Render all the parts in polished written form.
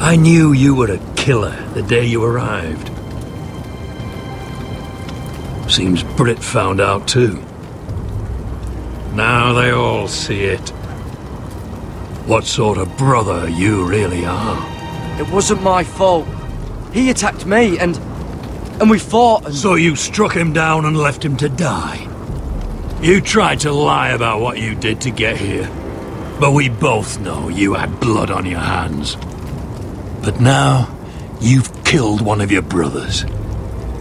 I knew you were a killer the day you arrived. Seems Brit found out too. Now they all see it. What sort of brother you really are. It wasn't my fault. He attacked me and we fought and... So you struck him down and left him to die? You tried to lie about what you did to get here. But we both know you had blood on your hands. But now, you've killed one of your brothers.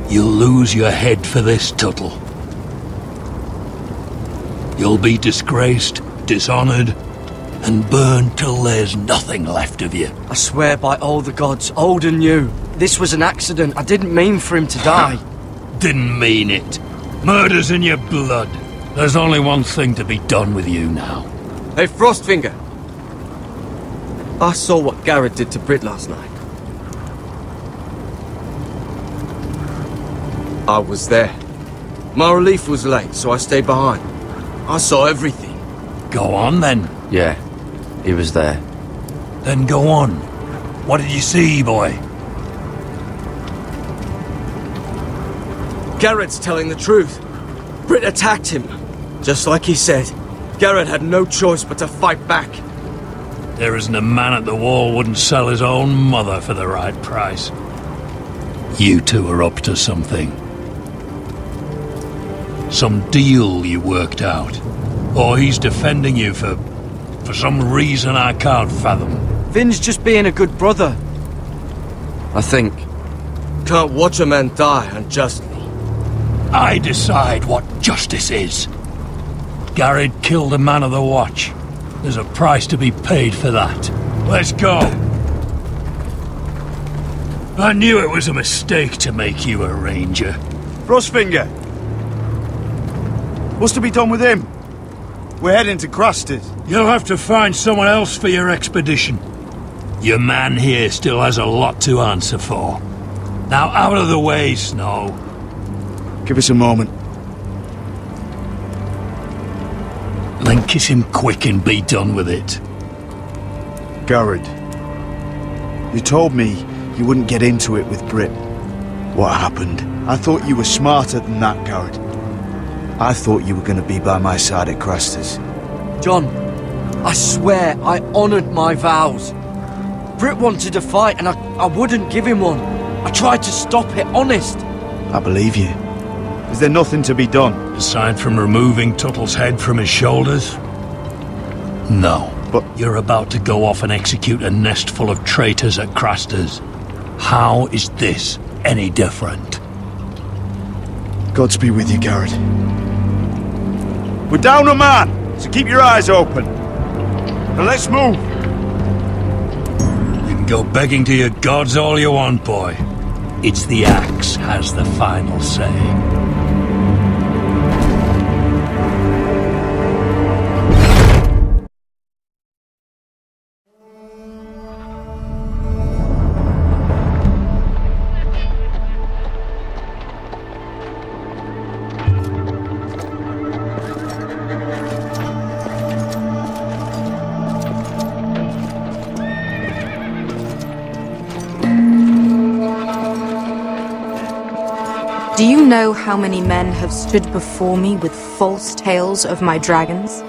You'll lose your head for this, Tuttle. You'll be disgraced, dishonored, and burned till there's nothing left of you. I swear by all the gods, old and new, this was an accident. I didn't mean for him to die. Didn't mean it. Murder's in your blood. There's only one thing to be done with you now. Hey, Frostfinger. I saw what Garrett did to Brit last night. I was there. My relief was late, so I stayed behind. I saw everything. Go on, then. Yeah, he was there. Then go on. What did you see, boy? Garrett's telling the truth. Brit attacked him. Just like he said. Garrett had no choice but to fight back. There isn't a man at the wall wouldn't sell his own mother for the right price. You two are up to something. Some deal you worked out. Or he's defending you for some reason I can't fathom. Vin's just being a good brother. I think. Can't watch a man die unjustly. I decide what justice is. Garrett killed a man of the watch. There's a price to be paid for that. Let's go. I knew it was a mistake to make you a ranger. Frostfinger! What's to be done with him? We're heading to Crusters. You'll have to find someone else for your expedition. Your man here still has a lot to answer for. Now out of the way, Snow. Give us a moment. Then kiss him quick and be done with it. Garrett, you told me you wouldn't get into it with Brit. What happened? I thought you were smarter than that, Garrett. I thought you were going to be by my side at Crusters. John, I swear I honoured my vows. Brit wanted to fight and I wouldn't give him one. I tried to stop it, honest. I believe you. Is there nothing to be done? Aside from removing Tuttle's head from his shoulders? No. But you're about to go off and execute a nest full of traitors at Crusters. How is this any different? Godspeed with you, Garrett. We're down a man, so keep your eyes open. And let's move. You can go begging to your gods all you want, boy. It's the axe has the final say. Do you know how many men have stood before me with false tales of my dragons?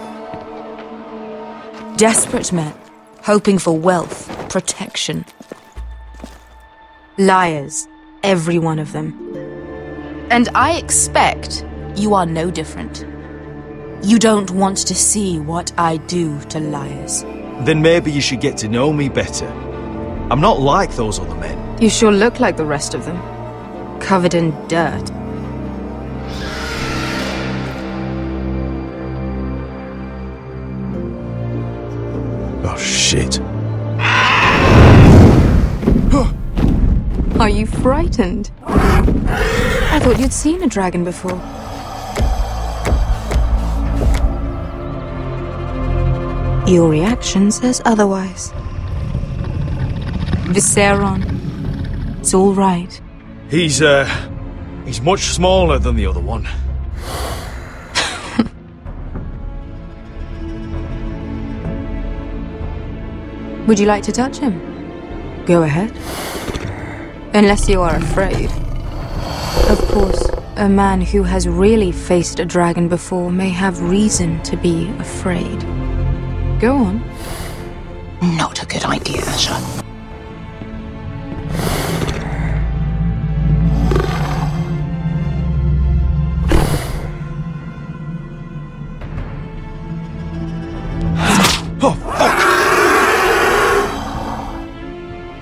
Desperate men, hoping for wealth, protection. Liars, every one of them. And I expect you are no different. You don't want to see what I do to liars. Then maybe you should get to know me better. I'm not like those other men. You sure look like the rest of them. Covered in dirt. Oh, shit. Are you frightened? I thought you'd seen a dragon before. Your reaction says otherwise. Viseron, it's all right. He's much smaller than the other one. Would you like to touch him? Go ahead. Unless you are afraid. Of course, a man who has really faced a dragon before may have reason to be afraid. Go on. Not a good idea, Asher. Oh, fuck!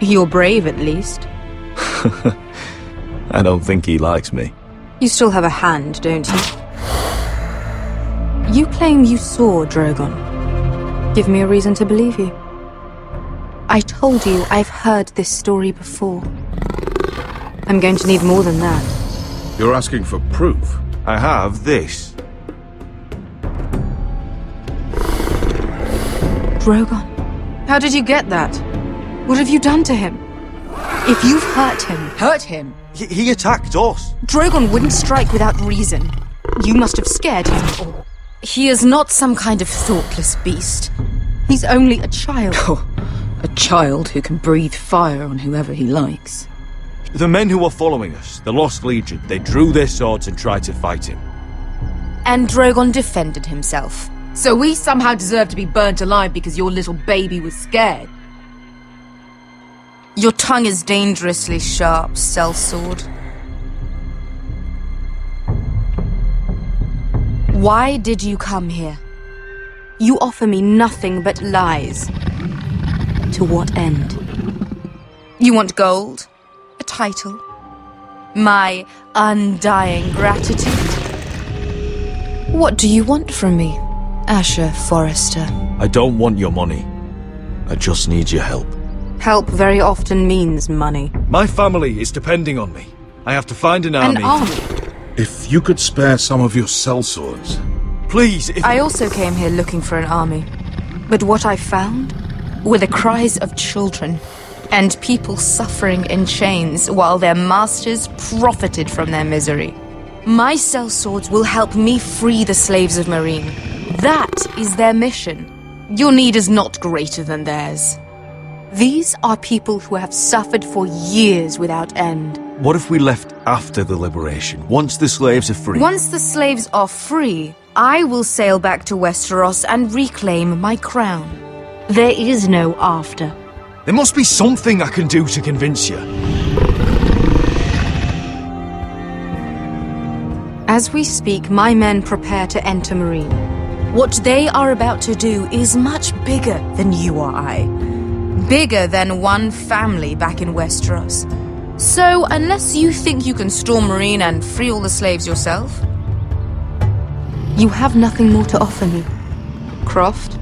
You're brave, at least. I don't think he likes me. You still have a hand, don't you? You claim you saw Drogon. Give me a reason to believe you. I told you I've heard this story before. I'm going to need more than that. You're asking for proof? I have this. Drogon, how did you get that? What have you done to him? If you've hurt him... Hurt him? He attacked us. Drogon wouldn't strike without reason. You must have scared him, or... He is not some kind of thoughtless beast. He's only a child. Oh, a child who can breathe fire on whoever he likes. The men who were following us, the Lost Legion, they drew their swords and tried to fight him. And Drogon defended himself. So we somehow deserve to be burnt alive because your little baby was scared? Your tongue is dangerously sharp, sellsword. Why did you come here? You offer me nothing but lies. To what end? You want gold? A title? My undying gratitude? What do you want from me, Asher Forrester? I don't want your money. I just need your help. Help very often means money. My family is depending on me. I have to find an army. An army? If you could spare some of your sellswords. Please, if... I also came here looking for an army. But what I found were the cries of children and people suffering in chains while their masters profited from their misery. My sellswords will help me free the slaves of Meereen. That is their mission. Your need is not greater than theirs. These are people who have suffered for years without end. What if we left after the liberation, once the slaves are free? Once the slaves are free, I will sail back to Westeros and reclaim my crown. There is no after. There must be something I can do to convince you. As we speak, my men prepare to enter Meereen. What they are about to do is much bigger than you or I. Bigger than one family back in Westeros. So, unless you think you can storm Meereen and free all the slaves yourself, you have nothing more to offer me, Croft.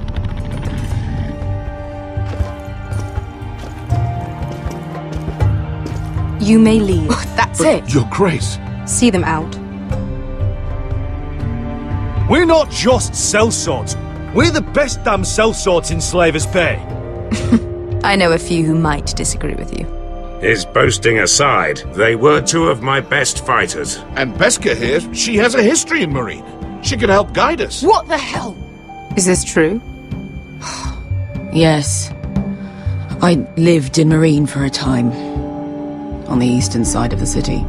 You may leave. That's But it. Your Grace. See them out. We're not just sellswords. We're the best damn sellswords in Slavers' Bay. I know a few who might disagree with you. His boasting aside, they were two of my best fighters. And Beskha here, she has a history in Meereen. She could help guide us. What the hell? Is this true? Yes. I lived in Meereen for a time. On the eastern side of the city.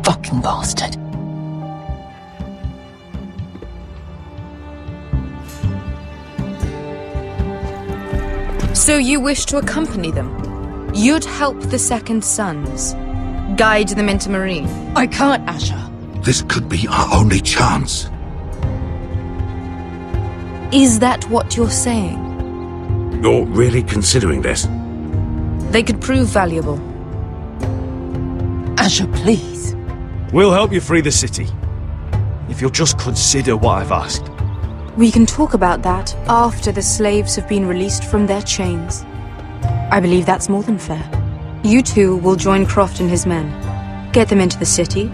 Fucking bastard. So you wish to accompany them? You'd help the Second Sons? Guide them into Meereen? I can't, Asher. This could be our only chance. Is that what you're saying? You're really considering this? They could prove valuable. Asher, please. We'll help you free the city. If you'll just consider what I've asked. We can talk about that after the slaves have been released from their chains. I believe that's more than fair. You two will join Croft and his men. Get them into the city,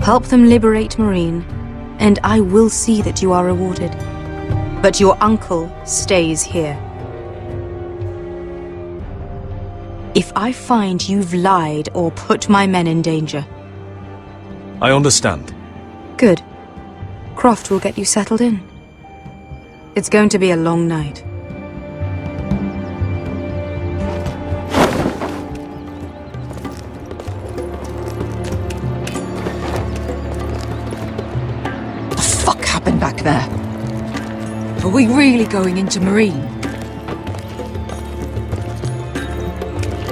help them liberate Meereen, and I will see that you are rewarded. But your uncle stays here. If I find you've lied or put my men in danger... I understand. Good. Croft will get you settled in. It's going to be a long night. we really going into Marine?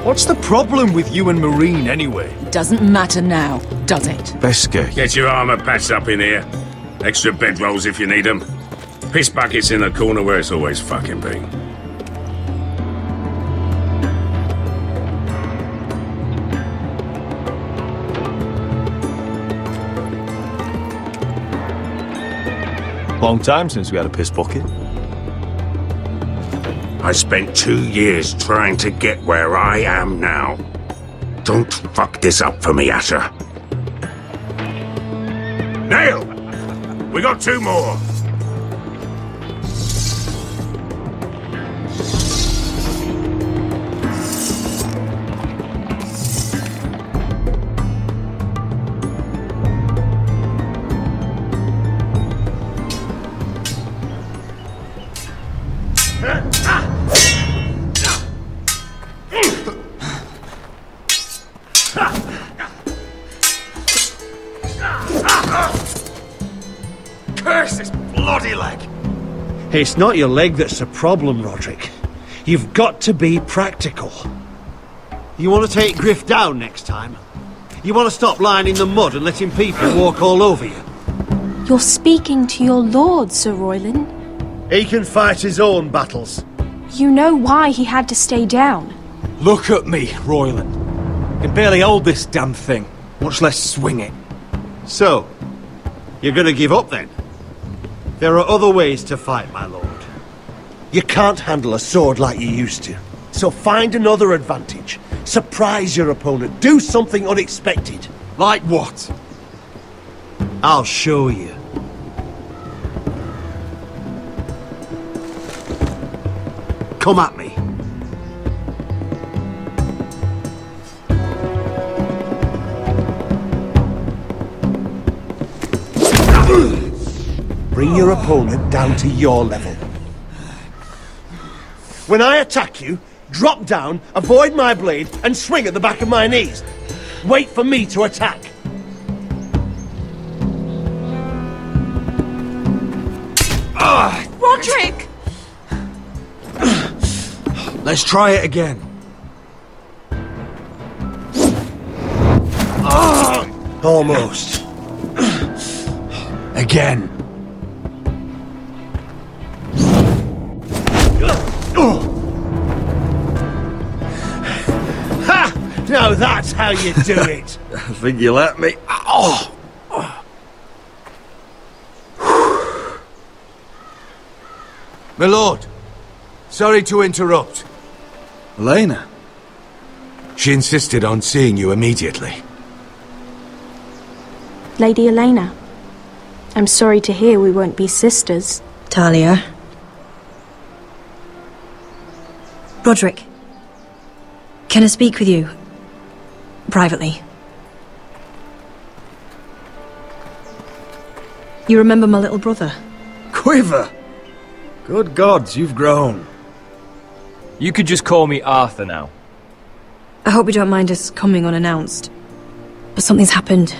What's the problem with you and Marine, anyway? Doesn't matter now, does it? Besker, Get your armor patched up in here. Extra bedrolls if you need them. Piss buckets in the corner where it's always fucking been. Long time since we had a piss bucket. I spent 2 years trying to get where I am now. Don't fuck this up for me, Asher. Nail! We got 2 more. Curse this bloody leg! It's not your leg that's a problem, Roderick. You've got to be practical. You want to take Griff down next time? You want to stop lying in the mud and letting people walk all over you? You're speaking to your lord, Sir Royland. He can fight his own battles. You know why he had to stay down. Look at me, Royland. I can barely hold this damn thing, much less swing it. So, you're going to give up then? There are other ways to fight, my lord. You can't handle a sword like you used to. So find another advantage. Surprise your opponent. Do something unexpected. Like what? I'll show you. Come at me. Bring your opponent down to your level. When I attack you, drop down, avoid my blade, and swing at the back of my knees. Wait for me to attack. Roderick! Let's try it again. Almost. Again. Ha! Now that's how you do it. I think you let me. Oh! My lord, sorry to interrupt. Elena? She insisted on seeing you immediately. Lady Elena, I'm sorry to hear we won't be sisters. Talia. Roderick. Can I speak with you? Privately. You remember my little brother? Quiver! Good gods, you've grown. You could just call me Arthur now. I hope you don't mind us coming unannounced. But something's happened.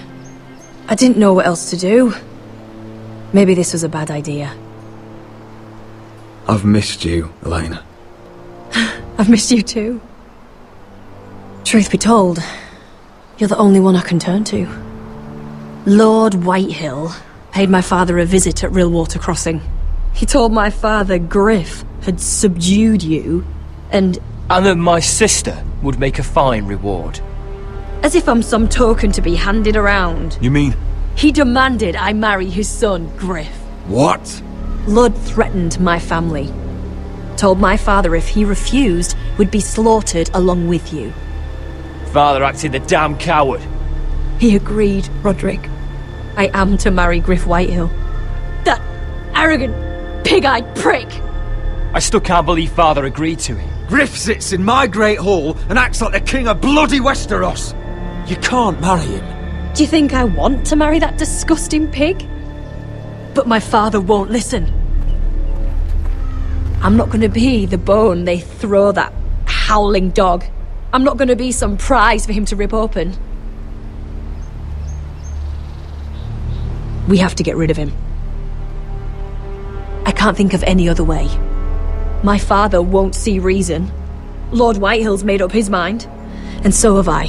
I didn't know what else to do. Maybe this was a bad idea. I've missed you, Elena. I've missed you too. Truth be told, you're the only one I can turn to. Lord Whitehill paid my father a visit at Rillwater Crossing. He told my father Griff had subdued you, and that my sister would make a fine reward. as if I'm some token to be handed around. You mean? He demanded I marry his son, Griff. What? Lud threatened my family. Told my father if he refused, we'd be slaughtered along with you. Father acted the damn coward. He agreed, Roderick. I am to marry Griff Whitehill. That arrogant, pig-eyed prick! I still can't believe Father agreed to it. Griff sits in my great hall and acts like the king of bloody Westeros. You can't marry him. Do you think I want to marry that disgusting pig? But my father won't listen. I'm not going to be the bone they throw that howling dog. I'm not going to be some prize for him to rip open. We have to get rid of him. I I can't think of any other way. My father won't see reason. Lord Whitehill's made up his mind, and so have I.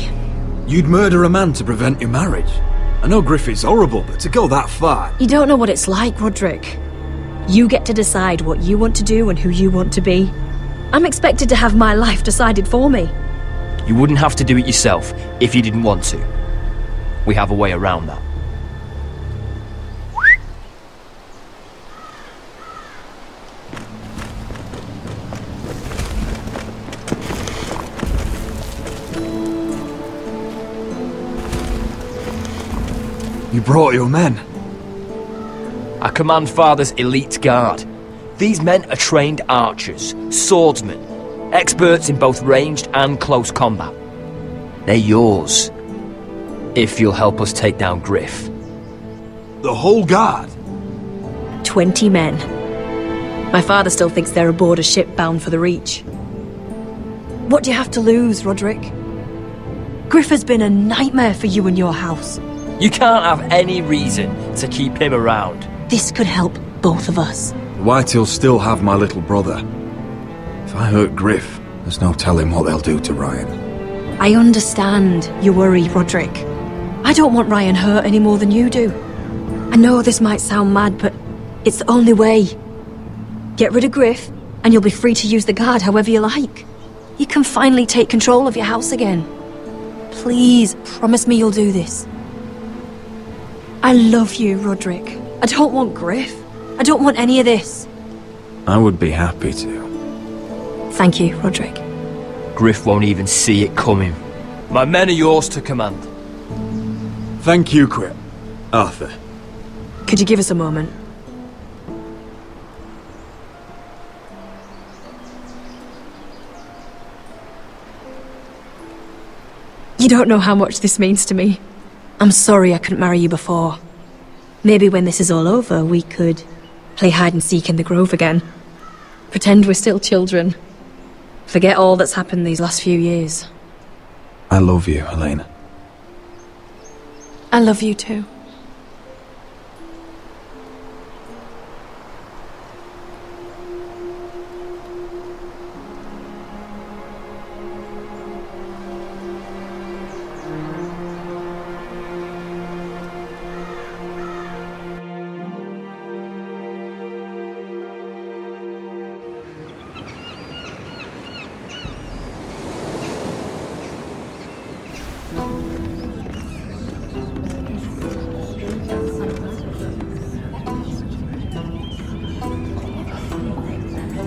You'd murder a man to prevent your marriage. I know Griffith's horrible, but to go that far... You don't know what it's like, Roderick. You get to decide what you want to do and who you want to be. I'm expected to have my life decided for me. You wouldn't have to do it yourself if you didn't want to. We have a way around that. You brought your men. I command Father's elite guard. These men are trained archers, swordsmen, experts in both ranged and close combat. They're yours, if you'll help us take down Griff. The whole guard? 20 men. My father still thinks they're aboard a ship bound for the Reach. What do you have to lose, Roderick? Griff has been a nightmare for you and your house. You can't have any reason to keep him around. This could help both of us. The Whitehills still have my little brother. If I hurt Griff, there's no telling what they'll do to Ryan. I understand your worry, Roderick. I don't want Ryan hurt any more than you do. I know this might sound mad, but it's the only way. Get rid of Griff, and you'll be free to use the guard however you like. You can finally take control of your house again. Please, promise me you'll do this. I love you, Roderick. I don't want Griff. I don't want any of this. I would be happy to. Thank you, Roderick. Griff won't even see it coming. My men are yours to command. Thank you, Quip. Arthur. Could you give us a moment? You don't know how much this means to me. I'm sorry I couldn't marry you before. Maybe when this is all over, we could play hide and seek in the grove again. Pretend we're still children. Forget all that's happened these last few years. I love you, Helena. I love you too.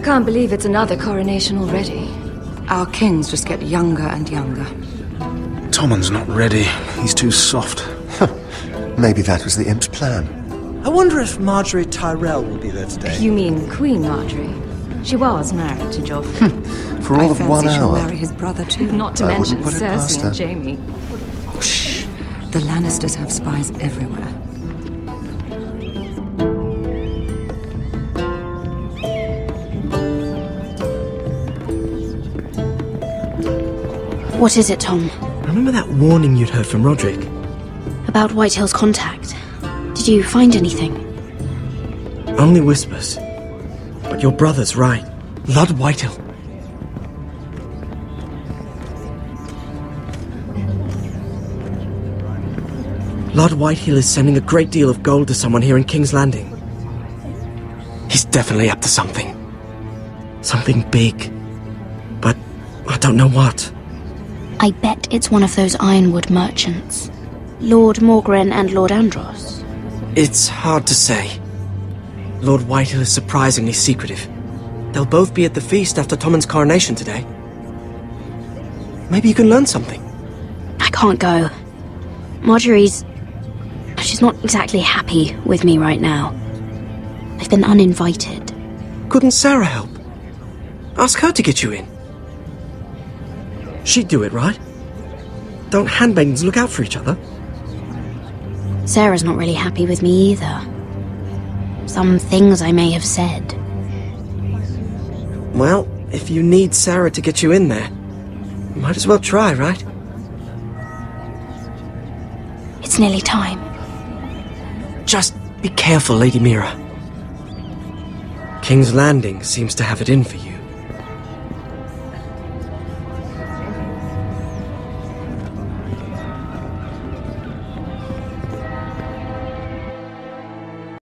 Can't believe it's another coronation already. Our kings just get younger and younger. Tommen's not ready. He's too soft. Maybe that was the imp's plan. I wonder if Marjorie Tyrell will be there today. You mean Queen Marjorie? She was married to Joffrey. For all of 1 she'll hour. marry his brother too. Not to I mention wouldn't put it past Cersei her. and Jaime. Shh. The Lannisters have spies everywhere. What is it, Tom? Remember that warning you'd heard from Roderick? About Whitehill's contact. Did you find anything? Only whispers. But your brother's right. Lord Whitehill. Lord Whitehill is sending a great deal of gold to someone here in King's Landing. He's definitely up to something. Something big. But I don't know what. I bet it's one of those ironwood merchants. Lord Morgren and Lord Andros. It's hard to say. Lord Whitehill is surprisingly secretive. They'll both be at the feast after Tommen's coronation today. Maybe you can learn something. I can't go. She's not exactly happy with me right now. I've been uninvited. Couldn't Sarah help? Ask her to get you in. She'd do it, right? Don't handmaidens look out for each other? Sarah's not really happy with me either. Some things I may have said. Well, if you need Sarah to get you in there, you might as well try, right? It's nearly time. Just be careful, Lady Mira. King's Landing seems to have it in for you.